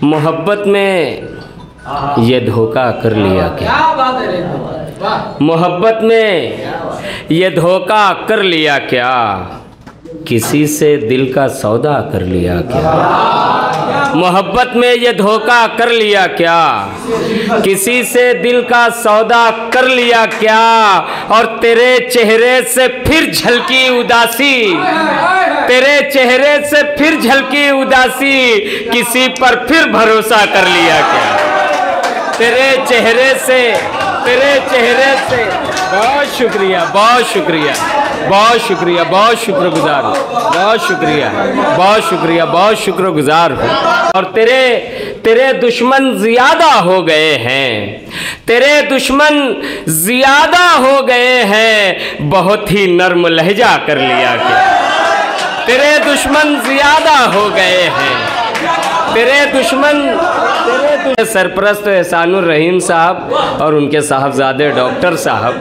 मोहब्बत में ये धोखा कर लिया क्या, मोहब्बत में ये धोखा कर लिया क्या, किसी से दिल का सौदा कर लिया क्या, मोहब्बत में ये धोखा कर लिया क्या, किसी से दिल का सौदा कर लिया क्या, और तेरे चेहरे से फिर झलकी उदासी, तेरे चेहरे से फिर झलकी उदासी, किसी पर फिर भरोसा कर लिया क्या, तेरे चेहरे से बहुत शुक्रिया, बहुत शुक्रिया, बहुत शुक्रिया, बहुत शुक्रगुजार हूँ, बहुत शुक्रिया, बहुत शुक्रिया, बहुत शुक्रगुजार हूँ। और तेरे दुश्मन ज़्यादा हो गए हैं, तेरे दुश्मन ज़्यादा हो गए हैं, बहुत ही नर्म लहजा कर लिया क्या, तेरे दुश्मन ज़्यादा हो गए हैं, तेरे दुश्मन सरपरस्त एहसानुर रहीम साहब और उनके साहबजादे डॉक्टर साहब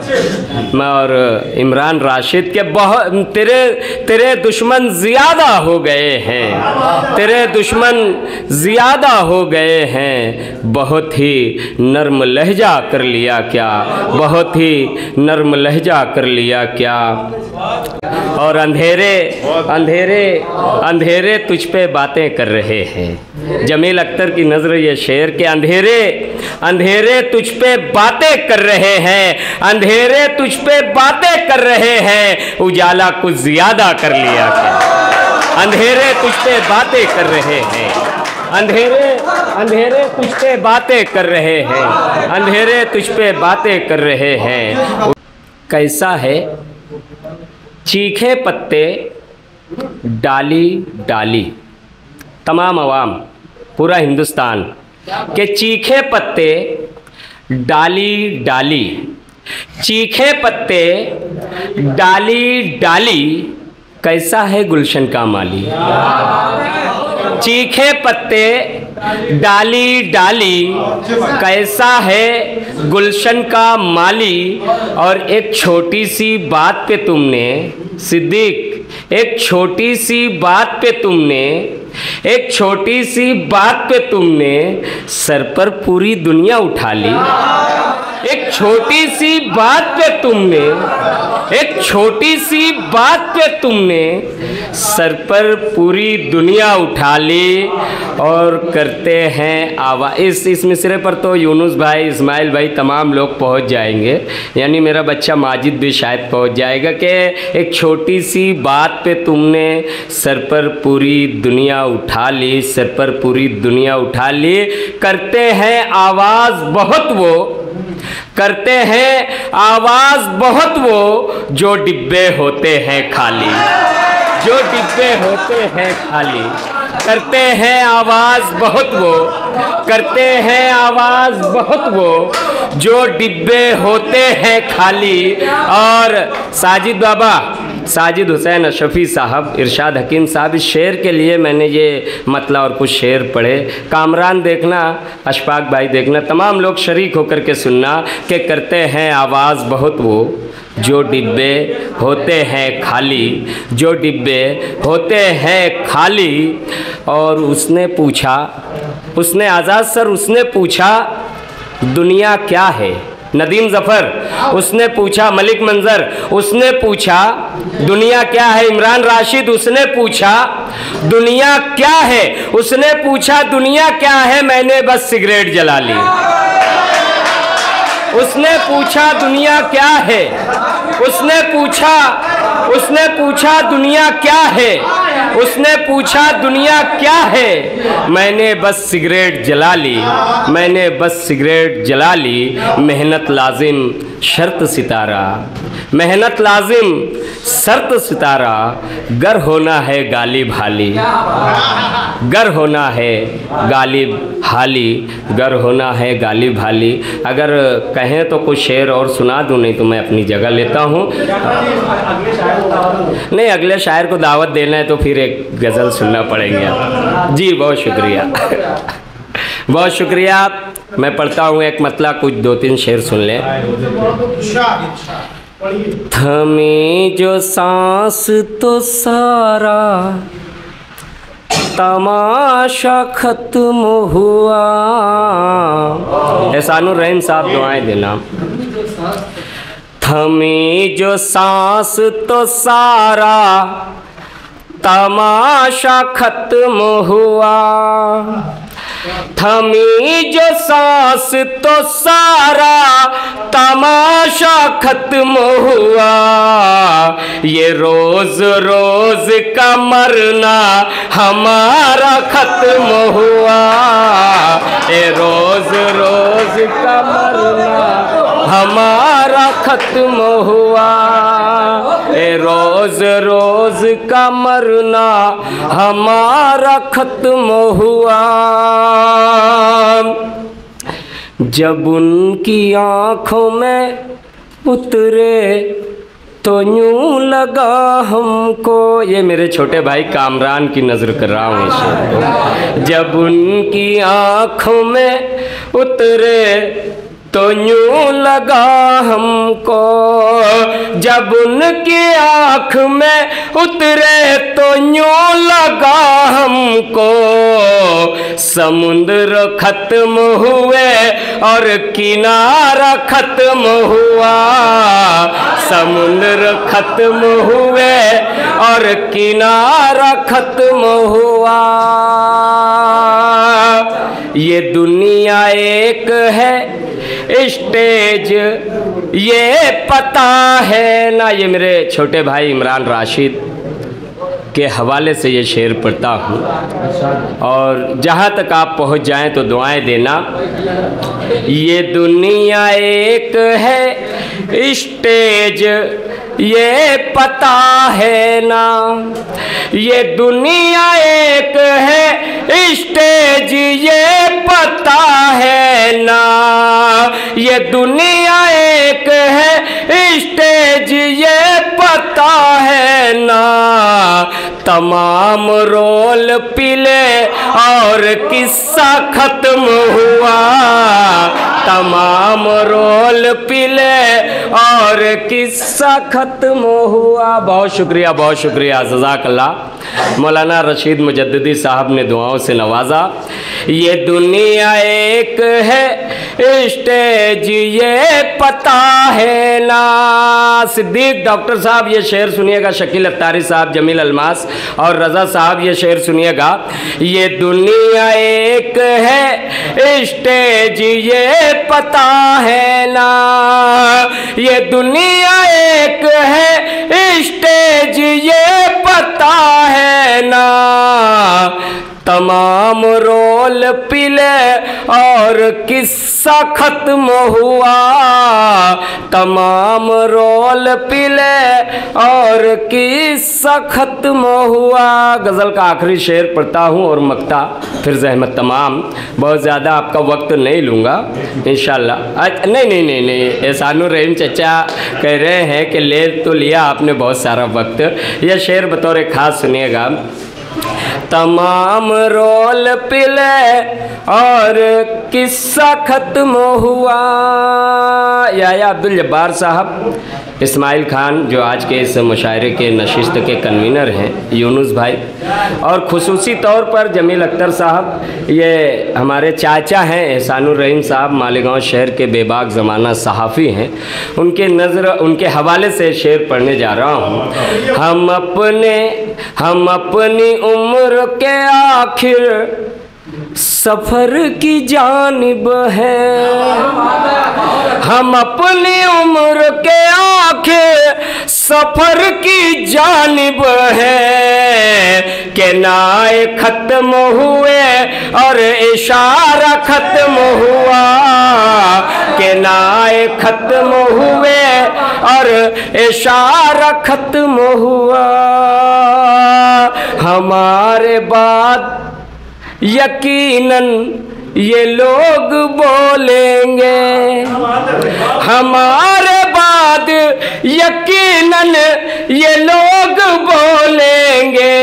और इमरान राशिद के बहुत तेरे दुश्मन ज़्यादा हो गए हैं, तेरे दुश्मन ज़्यादा हो गए हैं, बहुत ही नर्म लहजा कर लिया क्या, बहुत ही नर्म लहजा कर लिया क्या। और अंधेरे अंधेरे अंधेरे तुझ पे बातें कर रहे हैं, जमील अख्तर की नज़र ये शेर के अंधेरे अंधेरे तुझ पे बातें कर रहे हैं, अंधेरे तुझ पे बातें कर रहे हैं, उजाला कुछ ज़्यादा कर लिया क्या, अंधेरे तुझ पे बातें कर रहे हैं, अंधेरे अंधेरे तुझ पे बातें कर रहे हैं, अंधेरे तुझ पे बातें कर रहे हैं। कैसा है चीखे पत्ते डाली डाली, तमाम अवाम पूरा हिंदुस्तान के चीखे पत्ते डाली डाली, चीखे पत्ते डाली डाली, कैसा है गुलशन का माली, चीखे पत्ते डाली डाली, कैसा है गुलशन का माली। और एक छोटी सी बात पे तुमने सिद्दीक, एक छोटी सी बात पे तुमने, एक छोटी सी बात पे तुमने सर पर पूरी दुनिया उठा ली, एक छोटी सी बात पे तुमने, एक छोटी सी बात पे तुमने सर पर पूरी दुनिया उठा ली। और करते हैं आवाज़ इस मिसरे पर तो यूनुस भाई, इस्माइल भाई, तमाम लोग पहुंच जाएंगे, यानी मेरा बच्चा माजिद भी शायद पहुंच जाएगा कि एक छोटी सी बात पे तुमने सर पर पूरी दुनिया उठा ली, सर पर पूरी दुनिया उठा ली। करते हैं आवाज़ बहुत वो, करते हैं आवाज़ बहुत वो, जो डिब्बे होते हैं खाली, जो डिब्बे होते हैं खाली। करते हैं आवाज़ बहुत वो, करते हैं आवाज़ बहुत वो, जो डिब्बे होते हैं खाली। और साजिद बाबा, साजिद हुसैन अशरफी साहब, इरशाद हकीम साहब, इस शेर के लिए मैंने ये मतलब और कुछ शेर पढ़े। कामरान देखना, अशफाक भाई देखना, तमाम लोग शरीक होकर के सुनना कि करते हैं आवाज़ बहुत वो, जो डिब्बे होते हैं खाली, जो डिब्बे होते हैं खाली। और उसने पूछा, उसने आज़ाद सर, उसने पूछा दुनिया क्या है, नदीम ज़फ़र उसने पूछा, मलिक मंज़र उसने पूछा दुनिया क्या है, इमरान राशिद उसने पूछा दुनिया क्या है, उसने पूछा दुनिया क्या है, मैंने बस सिगरेट जला ली। उसने पूछा दुनिया क्या है, उसने पूछा दुनिया क्या है, उसने पूछा दुनिया क्या है, मैंने बस सिगरेट जला ली, मैंने बस सिगरेट जला ली। मेहनत लाजिम शर्त सितारा, मेहनत लाजिम शर्त सितारा, गर होना है गालिब हाली, गर होना है गालिब हाली, गर होना है गालिब हाली। अगर कहें तो कुछ शेर और सुना दूँ, नहीं तो मैं अपनी जगह लेता हूँ। नहीं, अगले शायर को दावत देना है तो फिर एक गज़ल सुनना पड़ेंगे आप। जी बहुत शुक्रिया, बहुत शुक्रिया। मैं पढ़ता हूँ एक मतला, कुछ 2-3 शेर सुन लें। थमी जो सांस तो सारा तमाशा खत्म हुआ। एहसानुर रहीम साहब दुआएं देना। थमी जो सांस तो सारा तमाशा खत्म हुआ। थमी जो सांस तो सारा तमाशा खत्म हुआ। ये रोज रोज का मरना हमारा खत्म हुआ। ये रोज रोज का मरना हमारा खत्म हुआ। ये रोज रोज का मरना हमारा खत्म हुआ। जब उनकी आँखों में उतरे तो यूं लगा हमको। ये मेरे छोटे भाई कामरान की नज़र कर रहा हूँ इसे। जब उनकी आँखों में उतरे तो यूं लगा हमको। जब उनकी आँख में उतरे तो यूं लगा हमको। समुद्र खत्म हुए और किनारा खत्म हुआ। समुद्र खत्म हुए और किनारा खत्म हुआ। ये दुनिया एक है स्टेज ये पता है ना। ये मेरे छोटे भाई इमरान राशिद के हवाले से ये शेर पढ़ता हूँ, और जहाँ तक आप पहुँच जाएं तो दुआएं देना। ये दुनिया एक है स्टेज ये पता है ना। ये दुनिया एक है स्टेज ये पता है ना। ये दुनिया एक है स्टेज ये पता है ना। तमाम रोल पिले और किस्सा खत्म हुआ। तमाम रोल पिले और किस्सा खत्म हुआ। बहुत शुक्रिया, बहुत शुक्रिया, जज़ाकल्लाह। मौलाना रशीद मुजद्दिदी साहब ने दुआओं से नवाजा। ये दुनिया एक है स्टेज ये पता है ना। सिद्दीक डॉक्टर साहब ये शेर सुनिएगा, शकील अत्तारी साहब, जमील अलमास और रज़ा साहब ये शेर सुनिएगा। ये दुनिया एक है स्टेज ये पता है ना। ये दुनिया एक है स्टेज ये पता है ना। तमाम रोल पिले और किस्सा खत्म हुआ। तमाम रोल पिले और किस्सा खत्म हुआ। गज़ल का आखिरी शेर पढ़ता हूँ और मक्ता फिर ज़हमत तमाम। बहुत ज़्यादा आपका वक्त नहीं लूँगा इंशाअल्लाह। नहीं, एहसानुर रहीम चचा कह रहे हैं कि ले तो लिया आपने बहुत सारा वक्त। यह शेर बतौर ख़ास सुनिएगा। तमाम रोल पिले और किस्सा खत्म हुआ। या अब्दुल जब्बार साहब, इस्माइल खान जो आज के इस मुशायरे के नशिस्त के कन्वीनर हैं, यूनुस भाई, और ख़ुसूसी तौर पर जमील अख्तर साहब, ये हमारे चाचा हैं। एहसानुर रहीम साहब मालेगांव शहर के बेबाक ज़माना सहाफ़ी हैं। उनके हवाले से शेर पढ़ने जा रहा हूँ। हम अपनी उम्र के आखिर सफ़र की जानिब है। हम अपनी उम्र के आखिर सफ़र की जानिब है। के नाए ख़त्म हुए और इशारा ख़त्म हुआ। के नाए ख़त्म हुए और इशारा ख़त्म हुआ। हमारे बाद यकीनन ये लोग बोलेंगे। हमारे बाद बाद यकीनन ये लोग बोलेंगे,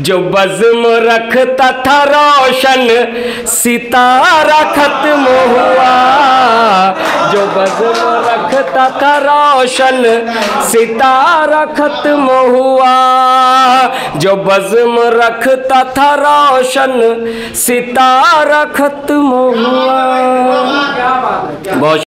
जो बज़्म रखता था रोशन सितारा खत्म हुआ, जो बज़्म रखता था रोशन सितारा खत्म हुआ, जो बज़्म रखता था रोशन सितारा खत्म हुआ। बहुत